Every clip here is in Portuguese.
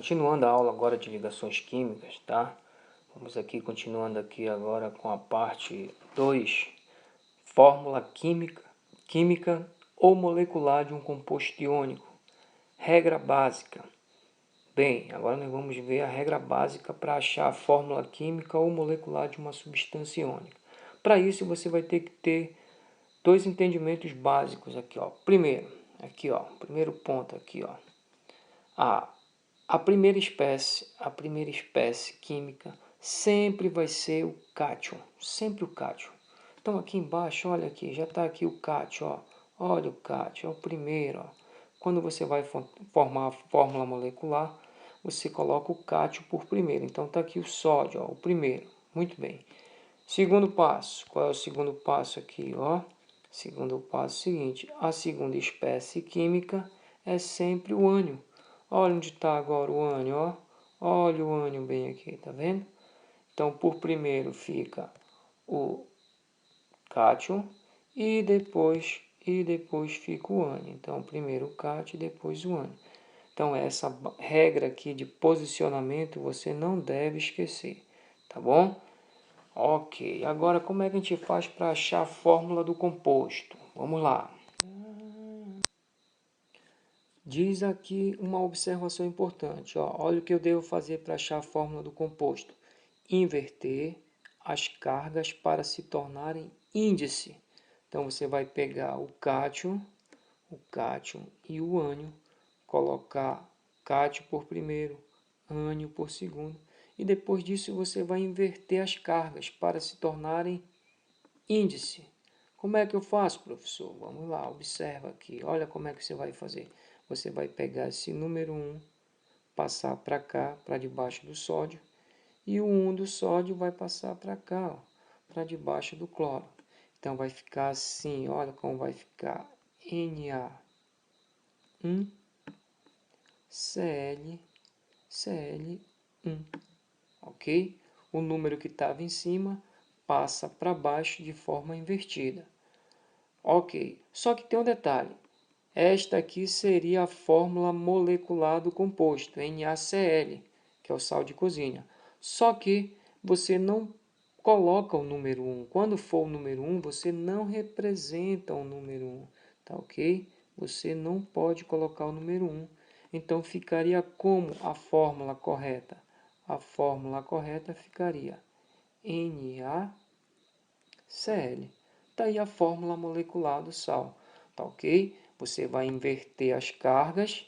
Continuando a aula agora de ligações químicas, tá? Vamos aqui, continuando aqui agora com a parte 2, fórmula química ou molecular de um composto iônico. Regra básica. Bem, agora nós vamos ver a regra básica para achar a fórmula química ou molecular de uma substância iônica. Para isso você vai ter que ter dois entendimentos básicos aqui, ó. Primeiro, aqui, ó, primeiro ponto aqui, ó. A primeira espécie química sempre vai ser o cátion, sempre o cátion. Então aqui embaixo, olha aqui, já está aqui o cátion, ó. Olha o cátion, é o primeiro, ó. Quando você vai formar a fórmula molecular, você coloca o cátion por primeiro. Então está aqui o sódio, ó, o primeiro. Muito bem. Segundo passo, qual é o segundo passo aqui, ó? Segundo passo seguinte, a segunda espécie química é sempre o ânion. Olha onde está agora o ânion, ó. Olha o ânion bem aqui, tá vendo? Então, por primeiro fica o cátion e depois fica o ânion. Então, primeiro o cátion e depois o ânion. Então, essa regra aqui de posicionamento você não deve esquecer, tá bom? Ok, agora como é que a gente faz para achar a fórmula do composto? Vamos lá. Diz aqui uma observação importante. Ó. Olha o que eu devo fazer para achar a fórmula do composto. Inverter as cargas para se tornarem índice. Então você vai pegar o cátion e o ânion, colocar cátion por primeiro, ânion por segundo, e depois disso você vai inverter as cargas para se tornarem índice. Como é que eu faço, professor? Vamos lá, observa aqui. Olha como é que você vai fazer. Você vai pegar esse número 1, passar para cá, para debaixo do sódio, e o 1 do sódio vai passar para cá, para debaixo do cloro. Então vai ficar assim, olha como vai ficar. Na1 Cl1, ok? O número que estava em cima passa para baixo de forma invertida. Ok, só que tem um detalhe. Esta aqui seria a fórmula molecular do composto, NaCl, que é o sal de cozinha. Só que você não coloca o número 1. Quando for o número 1, você não representa o número 1, tá ok? Você não pode colocar o número 1. Então ficaria como a fórmula correta? A fórmula correta ficaria NaCl. Está aí a fórmula molecular do sal, tá ok? Você vai inverter as cargas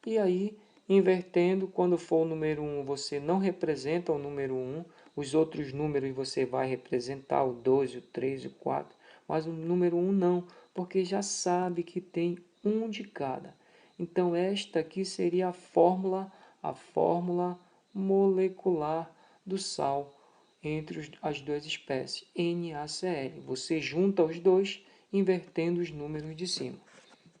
e aí, invertendo, quando for o número 1, você não representa o número 1, os outros números você vai representar o 2, o 3, o 4, mas o número 1 não, porque já sabe que tem um de cada. Então, esta aqui seria a fórmula molecular do sal entre as duas espécies, NaCl. Você junta os dois, invertendo os números de cima.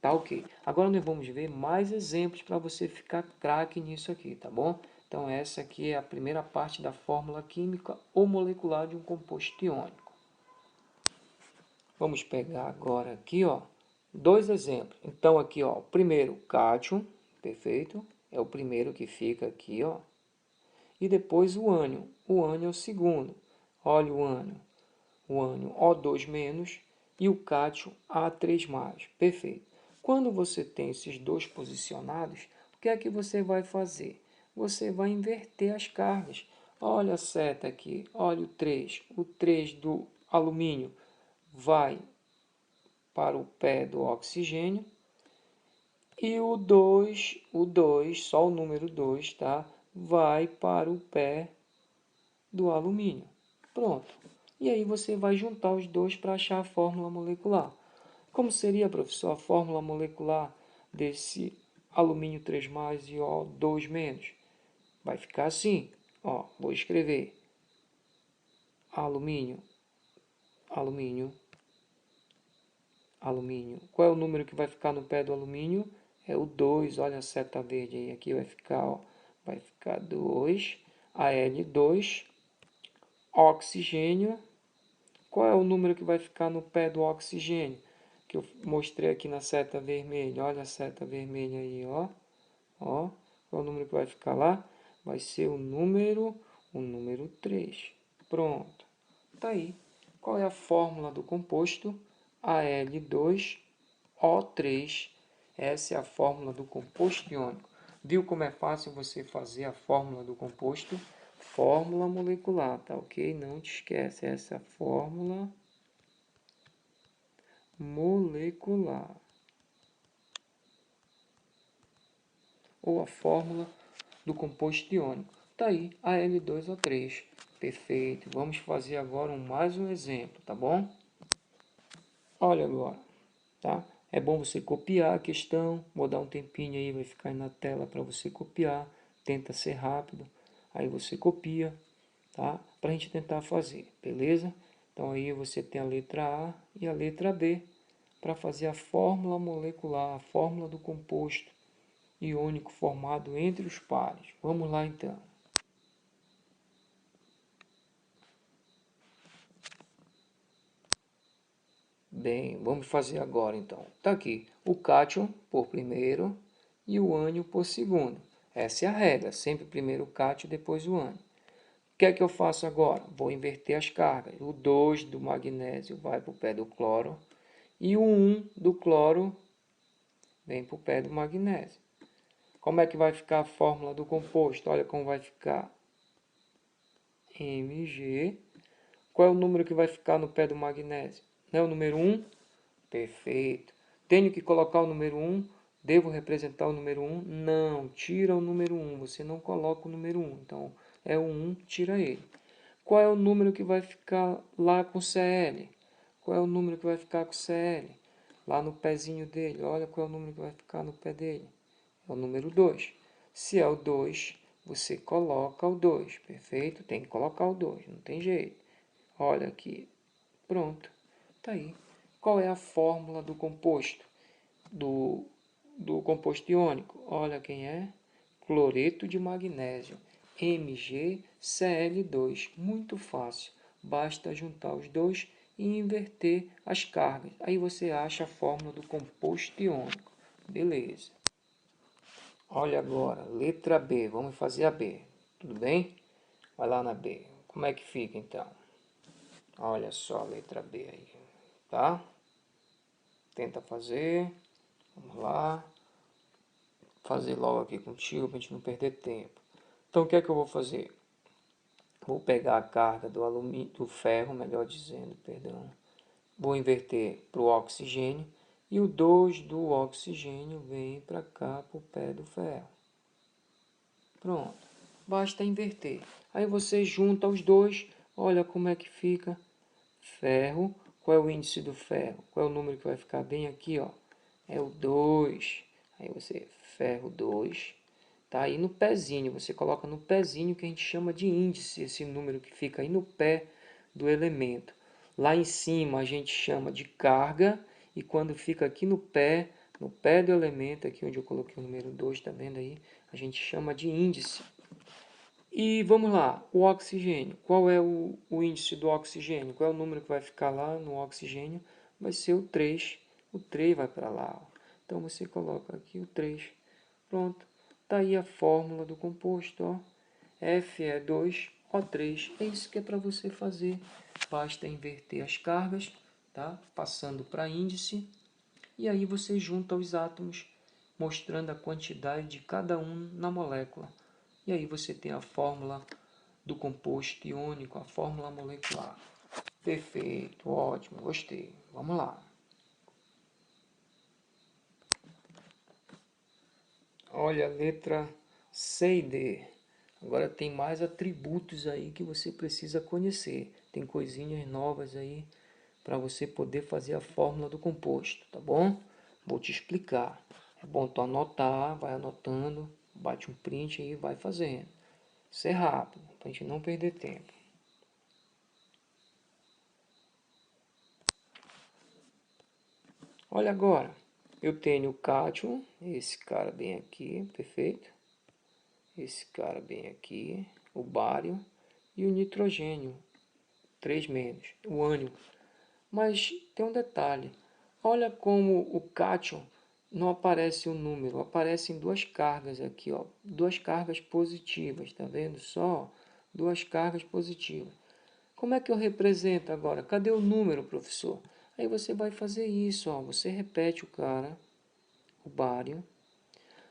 Tá ok. Agora nós vamos ver mais exemplos para você ficar craque nisso aqui, tá bom? Então essa aqui é a primeira parte da fórmula química ou molecular de um composto iônico. Vamos pegar agora aqui, ó, dois exemplos. Então aqui, ó, o primeiro, cátion, perfeito? É o primeiro que fica aqui, ó. E depois o ânion. O ânion é o segundo. Olha o ânion. O ânion O2- e o cátion A3+. Perfeito. Quando você tem esses dois posicionados, o que é que você vai fazer? Você vai inverter as cargas. Olha a seta aqui, olha o 3. O 3 do alumínio vai para o pé do oxigênio. E o 2, só o número 2, tá? Vai para o pé do alumínio. Pronto. E aí você vai juntar os dois para achar a fórmula molecular. Como seria, professor, a fórmula molecular desse alumínio 3+ e O2-? Vai ficar assim. Ó, vou escrever alumínio, alumínio, alumínio. Qual é o número que vai ficar no pé do alumínio? É o 2. Olha a seta verde aí. Aqui vai ficar, ó, vai ficar 2, Al2, oxigênio. Qual é o número que vai ficar no pé do oxigênio? Que eu mostrei aqui na seta vermelha. Olha a seta vermelha aí, ó. Ó, Qual é o número que vai ficar lá? Vai ser o número 3. Pronto. Tá aí. Qual é a fórmula do composto? Al2O3. Essa é a fórmula do composto iônico. Viu como é fácil você fazer a fórmula do composto? Fórmula molecular, tá ok? Não te esquece, essa é a fórmula molecular. Ou a fórmula do composto iônico. Tá aí, Al2O3. Perfeito. Vamos fazer agora mais um exemplo, tá bom? Olha agora, tá? É bom você copiar a questão. Vou dar um tempinho aí, vai ficar aí na tela para você copiar. Tenta ser rápido. Aí você copia, tá? Para a gente tentar fazer, beleza? Então aí você tem a letra A e a letra B para fazer a fórmula molecular, a fórmula do composto iônico formado entre os pares. Vamos lá então. Bem, vamos fazer agora então. Está aqui o cátion por primeiro e o ânion por segundo. Essa é a regra, sempre primeiro o cátion, depois o ânion. O que é que eu faço agora? Vou inverter as cargas. O 2 do magnésio vai para o pé do cloro e o 1 do cloro vem para o pé do magnésio. Como é que vai ficar a fórmula do composto? Olha como vai ficar. Mg. Qual é o número que vai ficar no pé do magnésio? Não é o número 1? Perfeito. Tenho que colocar o número 1? Devo representar o número 1? Não, tira o número 1. Você não coloca o número 1. Então, é o 1, tira ele. Qual é o número que vai ficar lá com Cl? Qual é o número que vai ficar com Cl? Lá no pezinho dele. Olha qual é o número que vai ficar no pé dele. É o número 2. Se é o 2, você coloca o 2. Perfeito? Tem que colocar o 2. Não tem jeito. Olha aqui. Pronto. Tá aí. Qual é a fórmula do composto? Do composto iônico? Olha quem é? Cloreto de magnésio. MgCl2. Muito fácil. Basta juntar os dois e inverter as cargas. Aí você acha a fórmula do composto iônico. Beleza. Olha agora, letra B. Vamos fazer a B. Tudo bem? Vai lá na B. Como é que fica então? Olha só a letra B aí. Tá? Tenta fazer. Vamos lá. Fazer logo aqui contigo para a gente não perder tempo. Então o que é que eu vou fazer? Vou pegar a carga do alumínio, do ferro, melhor dizendo, perdão. Vou inverter para o oxigênio. E o 2 do oxigênio vem para cá, para o pé do ferro. Pronto. Basta inverter. Aí você junta os dois. Olha como é que fica. Ferro. Qual é o índice do ferro? Qual é o número que vai ficar bem aqui, ó? É o 2. Aí você, ferro 2. Tá aí no pezinho. Você coloca no pezinho que a gente chama de índice. Esse número que fica aí no pé do elemento. Lá em cima a gente chama de carga. E quando fica aqui no pé do elemento, aqui onde eu coloquei o número 2, tá vendo aí? A gente chama de índice. E vamos lá, o oxigênio. Qual é o índice do oxigênio? Qual é o número que vai ficar lá no oxigênio? Vai ser o 3. O 3 vai para lá. Ó. Então você coloca aqui o 3. Pronto. Está aí a fórmula do composto. Ó. Fe2O3. É isso que é para você fazer. Basta inverter as cargas, tá? Passando para índice. E aí você junta os átomos, mostrando a quantidade de cada um na molécula. E aí você tem a fórmula do composto iônico, a fórmula molecular. Perfeito, ótimo, gostei. Vamos lá. Olha a letra C e D. Agora tem mais atributos aí que você precisa conhecer. Tem coisinhas novas aí para você poder fazer a fórmula do composto, tá bom? Vou te explicar. É bom tu anotar, vai anotando, bate um print aí e vai fazendo. Isso é rápido, para a gente não perder tempo. Olha agora, eu tenho o cátion, esse cara bem aqui, perfeito? Esse cara bem aqui, o bário e o nitrogênio, 3 menos, o ânion. Mas tem um detalhe, olha como o cátion não aparece o número, aparecem duas cargas aqui, ó, duas cargas positivas, tá vendo só? Duas cargas positivas. Como é que eu represento agora? Cadê o número, professor? Aí você vai fazer isso, ó, você repete o bário.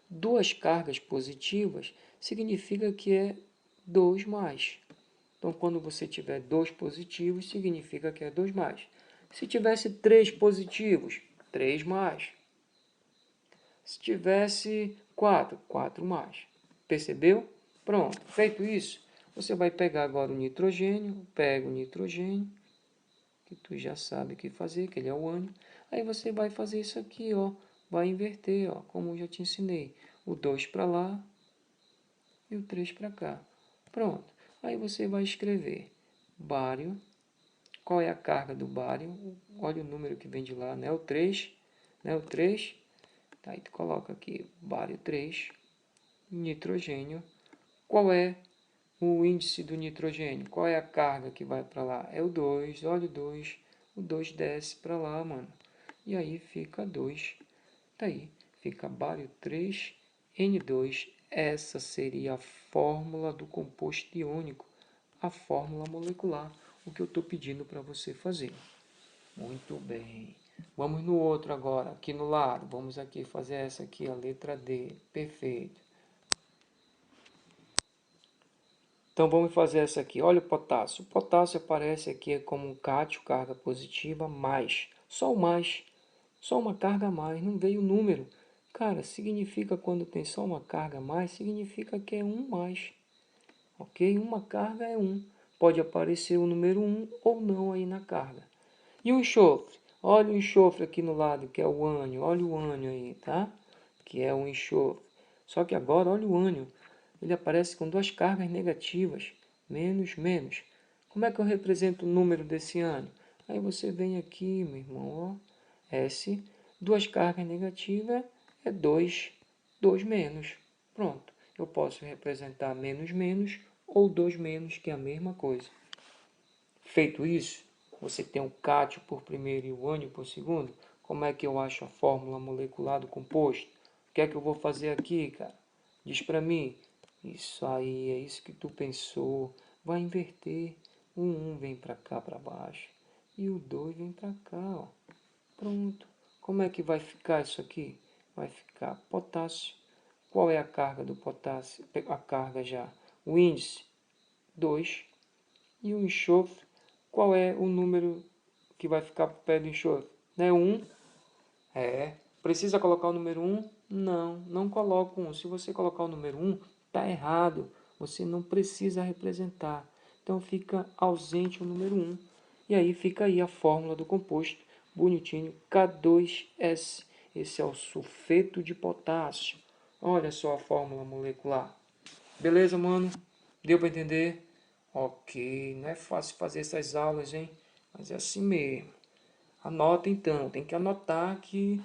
Duas cargas positivas significa que é 2 mais. Então, quando você tiver 2 positivos, significa que é 2 mais. Se tivesse 3 positivos, 3 mais. Se tivesse 4, 4 mais. Percebeu? Pronto. Feito isso, você vai pegar agora o nitrogênio. Pega o nitrogênio, que tu já sabe o que fazer, que ele é o ânion. Aí você vai fazer isso aqui, ó. Vai inverter, ó, como eu já te ensinei. O 2 para lá e o 3 para cá. Pronto. Aí você vai escrever bário. Qual é a carga do bário? Olha o número que vem de lá, né? O 3. Né? O 3. Aí tu coloca aqui bário 3, nitrogênio. Qual é o índice do nitrogênio? Qual é a carga que vai para lá? É o 2, olha o 2. O 2 desce para lá, mano. E aí fica 2. Tá aí, fica bário 3, N2. Essa seria a fórmula do composto iônico, a fórmula molecular, o que eu estou pedindo para você fazer. Muito bem. Vamos no outro agora, aqui no lado. Vamos aqui fazer essa aqui, a letra D. Perfeito. Então vamos fazer essa aqui. Olha o potássio. O potássio aparece aqui como um cátion, carga positiva, mais. Só o mais. Só uma carga a mais, não veio o número. Cara, significa quando tem só uma carga a mais, significa que é 1 mais. Ok? Uma carga é 1. Pode aparecer o número 1 ou não aí na carga. E o enxofre? Olha o enxofre aqui no lado, que é o ânion. Olha o ânion aí, tá? Que é o enxofre. Só que agora, olha o ânion. Ele aparece com duas cargas negativas. Menos, menos. Como é que eu represento o número desse ânion? Aí você vem aqui, meu irmão, ó. S, duas cargas negativas é 2, 2 menos. Pronto. Eu posso representar menos, menos ou 2 menos, que é a mesma coisa. Feito isso, você tem o cátion por primeiro e o ânion por segundo. Como é que eu acho a fórmula molecular do composto? O que é que eu vou fazer aqui, cara? Diz para mim. Isso aí, é isso que tu pensou. Vai inverter. O 1 vem para cá, para baixo. E o 2 vem para cá, ó. Pronto. Como é que vai ficar isso aqui? Vai ficar potássio. Qual é a carga do potássio? A carga já. O índice, 2. E o enxofre, qual é o número que vai ficar por pé do enxofre? Não é 1? É. Precisa colocar o número 1? Não, não coloca 1. Se você colocar o número 1, está errado. Você não precisa representar. Então fica ausente o número 1. E aí fica aí a fórmula do composto bonitinho K2S. Esse é o sulfeto de potássio. Olha só a fórmula molecular. Beleza, mano? Deu para entender? Ok, não é fácil fazer essas aulas, hein? Mas é assim mesmo. Anota então, tem que anotar que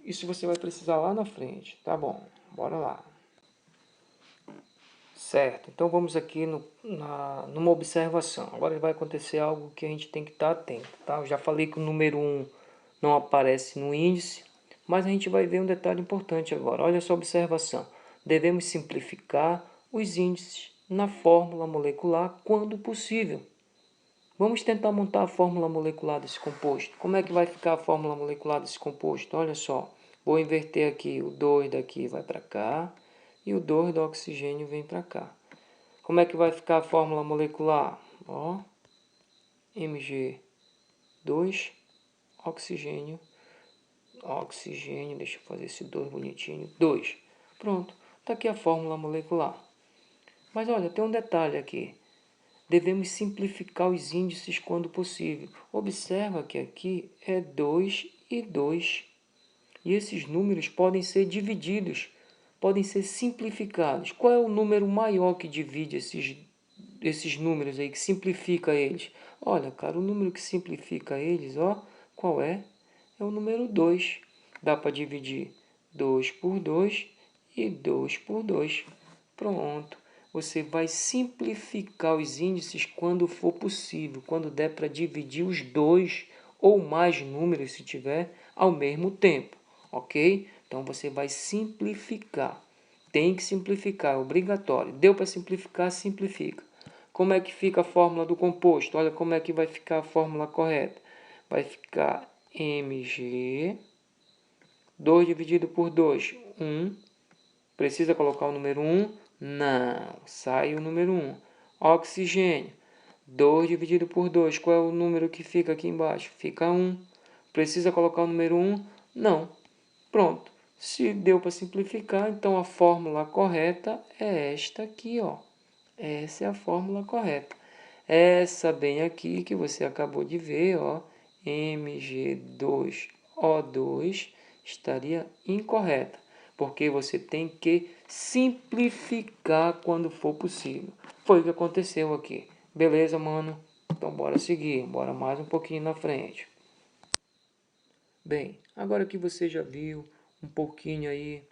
isso você vai precisar lá na frente. Tá bom, bora lá. Certo, então vamos aqui numa observação. Agora vai acontecer algo que a gente tem que estar atento, tá? Eu já falei que o número 1 não aparece no índice, mas a gente vai ver um detalhe importante agora. Olha essa observação. Devemos simplificar os índices na fórmula molecular quando possível. Vamos tentar montar a fórmula molecular desse composto. Como é que vai ficar a fórmula molecular desse composto? Olha só, vou inverter aqui, o 2 daqui vai para cá e o 2 do oxigênio vem para cá. Como é que vai ficar a fórmula molecular? Ó, Mg2, oxigênio, deixa eu fazer esse 2 bonitinho, 2. Pronto, está aqui a fórmula molecular. Mas olha, tem um detalhe aqui. Devemos simplificar os índices quando possível. Observa que aqui é 2 e 2. E esses números podem ser divididos, podem ser simplificados. Qual é o número maior que divide esses números aí, que simplifica eles? Olha, cara, o número que simplifica eles, ó, qual é? É o número 2. Dá para dividir 2 por 2 e 2 por 2. Pronto. Você vai simplificar os índices quando for possível, quando der para dividir os dois ou mais números, se tiver, ao mesmo tempo, ok? Então você vai simplificar. Tem que simplificar, é obrigatório. Deu para simplificar, simplifica. Como é que fica a fórmula do composto? Olha como é que vai ficar a fórmula correta. Vai ficar Mg, 2 dividido por 2, 1. Precisa colocar o número 1? Não, sai o número 1. Oxigênio, 2 dividido por 2, qual é o número que fica aqui embaixo? Fica 1. Precisa colocar o número 1? Não. Pronto. Se deu para simplificar, então a fórmula correta é esta aqui, ó. Essa é a fórmula correta. Essa bem aqui que você acabou de ver, ó, Mg2O2, estaria incorreta, porque você tem que simplificar quando for possível. Foi o que aconteceu aqui. Beleza, mano? Então bora seguir, bora mais um pouquinho na frente. Bem, agora que você já viu um pouquinho aí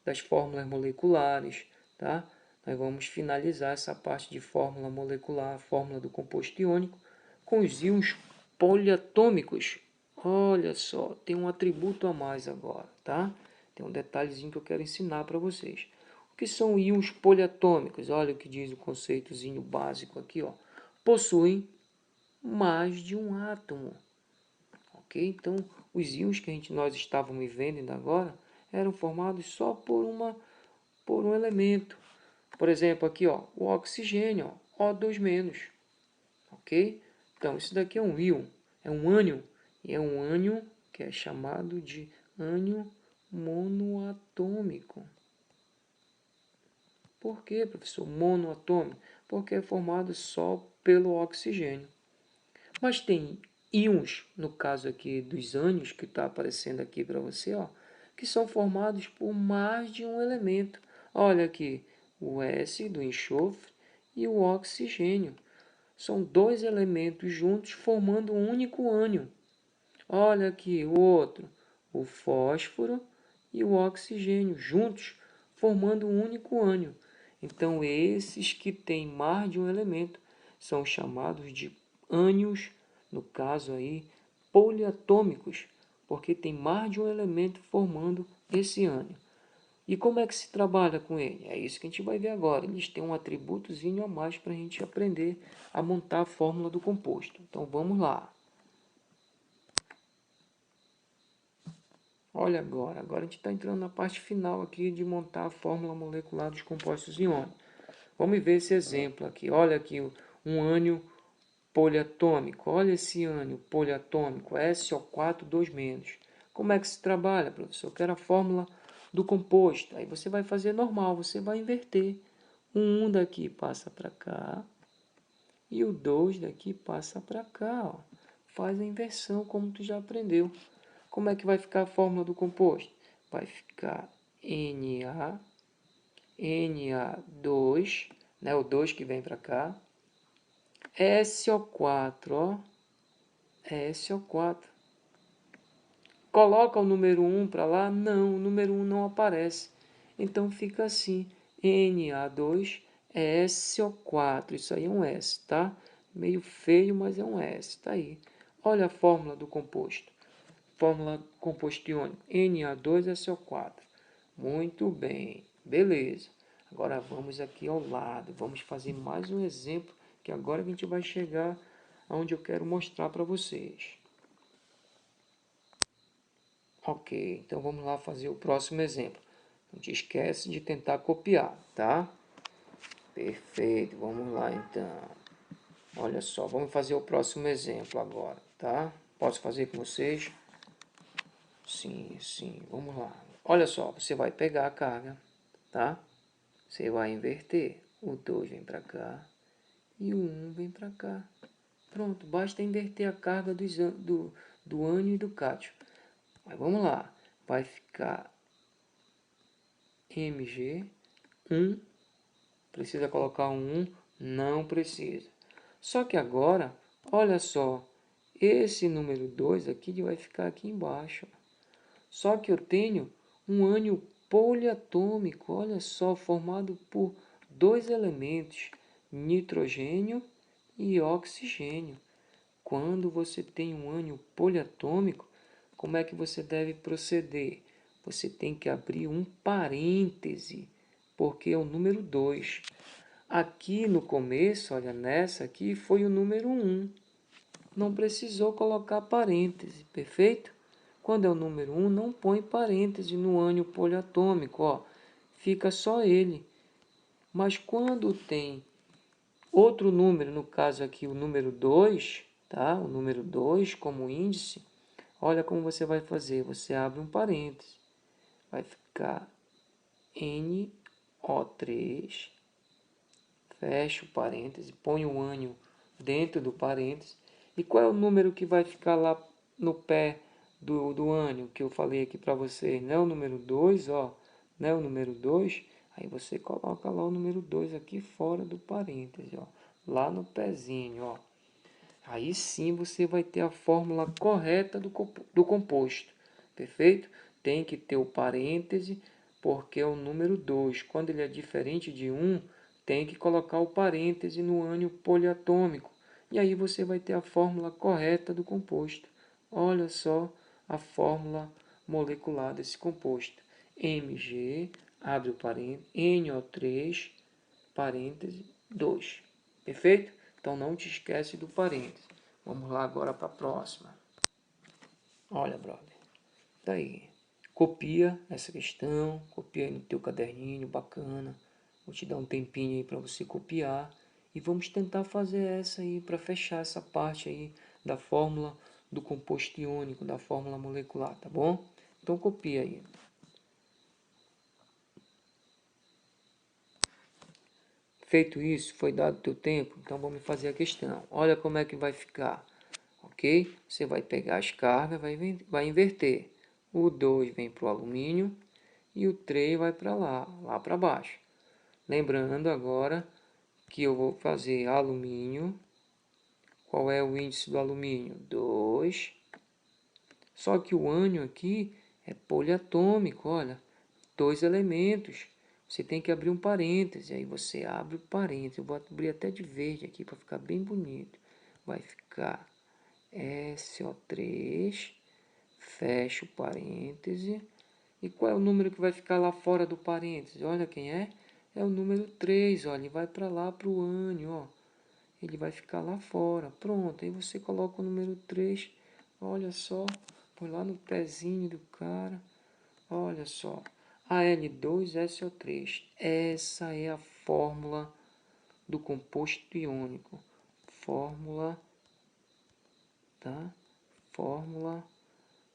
das fórmulas moleculares, tá? Nós vamos finalizar essa parte de fórmula molecular, fórmula do composto iônico, com os íons poliatômicos. Olha só, tem um atributo a mais agora, tá? Tem um detalhezinho que eu quero ensinar para vocês. O que são íons poliatômicos? Olha o que diz o conceitozinho básico aqui, ó. Possuem mais de um átomo. Ok? Então, os íons que nós estávamos vendo ainda agora eram formados só por um elemento. Por exemplo, aqui, ó, o oxigênio, ó, O2-. Ok? Então, isso daqui é um íon, é um ânion, e é um ânion que é chamado de ânion monoatômico. Por que, professor, monoatômico? Porque é formado só pelo oxigênio. Mas tem íons, no caso aqui dos ânions, que está aparecendo aqui para você, ó, que são formados por mais de um elemento. Olha aqui, o S do enxofre e o oxigênio. São dois elementos juntos formando um único ânion. Olha aqui o outro, o fósforo e o oxigênio juntos formando um único ânion. Então esses que têm mais de um elemento são chamados de ânions, no caso aí, poliatômicos, porque tem mais de um elemento formando esse ânion. E como é que se trabalha com ele? É isso que a gente vai ver agora. Eles têm um atributozinho a mais para a gente aprender a montar a fórmula do composto. Então vamos lá. Olha agora a gente está entrando na parte final aqui de montar a fórmula molecular dos compostos iônicos. Vamos ver esse exemplo aqui. Olha aqui um ânion poliatômico. Olha esse ânion poliatômico, SO4 2-. Como é que se trabalha, professor? Eu quero a fórmula do composto. Aí você vai fazer normal, você vai inverter. O 1 daqui passa para cá e o 2 daqui passa para cá. Ó. Faz a inversão como tu já aprendeu. Como é que vai ficar a fórmula do composto? Vai ficar Na2, né, o 2 que vem para cá, SO4, ó, SO4. Coloca o número 1 para lá? Não, o número 1 não aparece. Então fica assim, Na2SO4. Isso aí é um S, tá? Meio feio, mas é um S, tá aí. Olha a fórmula do composto. Fórmula composto iônico, Na2SO4. Muito bem, beleza. Agora vamos aqui ao lado, vamos fazer mais um exemplo, que agora a gente vai chegar aonde eu quero mostrar para vocês. Ok, então vamos lá fazer o próximo exemplo. Não te esquece de tentar copiar, tá? Perfeito, vamos lá então. Olha só, vamos fazer o próximo exemplo agora, tá? Posso fazer com vocês? Sim, vamos lá. Olha só, você vai pegar a carga, tá? Você vai inverter. O 2 vem para cá e o 1 vem para cá. Pronto, basta inverter a carga do ânion e do cátion. Mas vamos lá. Vai ficar Mg1. Precisa colocar um 1? Não precisa. Só que agora, olha só, esse número 2 aqui vai ficar aqui embaixo. Só que eu tenho um ânion poliatômico, olha só, formado por dois elementos, nitrogênio e oxigênio. Quando você tem um ânion poliatômico, como é que você deve proceder? você tem que abrir um parêntese, porque é o número 2. Aqui no começo, olha, nessa aqui foi o número 1. Não precisou colocar parêntese, perfeito? Quando é o número 1, não põe parêntese no ânion poliatômico, ó. Fica só ele. Mas quando tem outro número, no caso aqui o número 2, tá? O número 2 como índice, olha como você vai fazer. Você abre um parêntese. Vai ficar NO3, fecha o parêntese, põe o ânion dentro do parêntese. E qual é o número que vai ficar lá no pé do ânion que eu falei aqui para vocês? Não é o número 2, ó. Não é o número 2. Aí você coloca lá o número 2 aqui fora do parêntese, ó. Lá no pezinho, ó. Aí sim você vai ter a fórmula correta do composto. Perfeito? Tem que ter o parêntese, porque é o número 2. Quando ele é diferente de 1, tem que colocar o parêntese no ânion poliatômico. E aí você vai ter a fórmula correta do composto. Olha só a fórmula molecular desse composto. Mg, abre o parêntese, NO3, parêntese, 2. Perfeito? Então não te esquece do parêntese. Vamos lá agora para a próxima. Olha, brother. Tá aí. Copia essa questão, copia aí no teu caderninho, bacana. Vou te dar um tempinho aí para você copiar. E vamos tentar fazer essa aí para fechar essa parte aí da fórmula do composto iônico, da fórmula molecular, tá bom? Então copia aí. Feito isso, foi dado o teu tempo, então vamos fazer a questão. Olha como é que vai ficar, ok? Você vai pegar as cargas, vai inverter. O 2 vem para o alumínio e o 3 vai para lá para baixo. Lembrando agora que eu vou fazer alumínio. Qual é o índice do alumínio? 2. Só que o ânion aqui é poliatômico, olha. 2 elementos. Você tem que abrir um parêntese. Aí você abre o parêntese. Eu vou abrir até de verde aqui para ficar bem bonito. Vai ficar SO3. Fecha o parêntese. E qual é o número que vai ficar lá fora do parêntese? Olha quem é. É o número 3. Olha, ele vai para lá para o ânion. Ó. Ele vai ficar lá fora. Pronto. Aí você coloca o número 3. Olha só. Põe lá no pezinho do cara. Olha só. Al2SO3. Essa é a fórmula do composto iônico. Fórmula, tá? Fórmula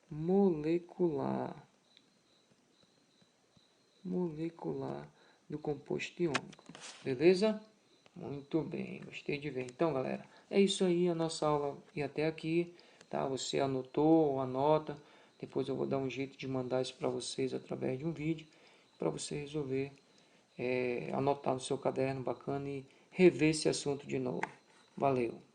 molecular do composto iônico. Beleza? Muito bem, gostei de ver. Então, galera, é isso aí, a nossa aula e até aqui, tá? Você anotou, anota. Depois eu vou dar um jeito de mandar isso para vocês através de um vídeo, para você resolver anotar no seu caderno bacana e rever esse assunto de novo. Valeu!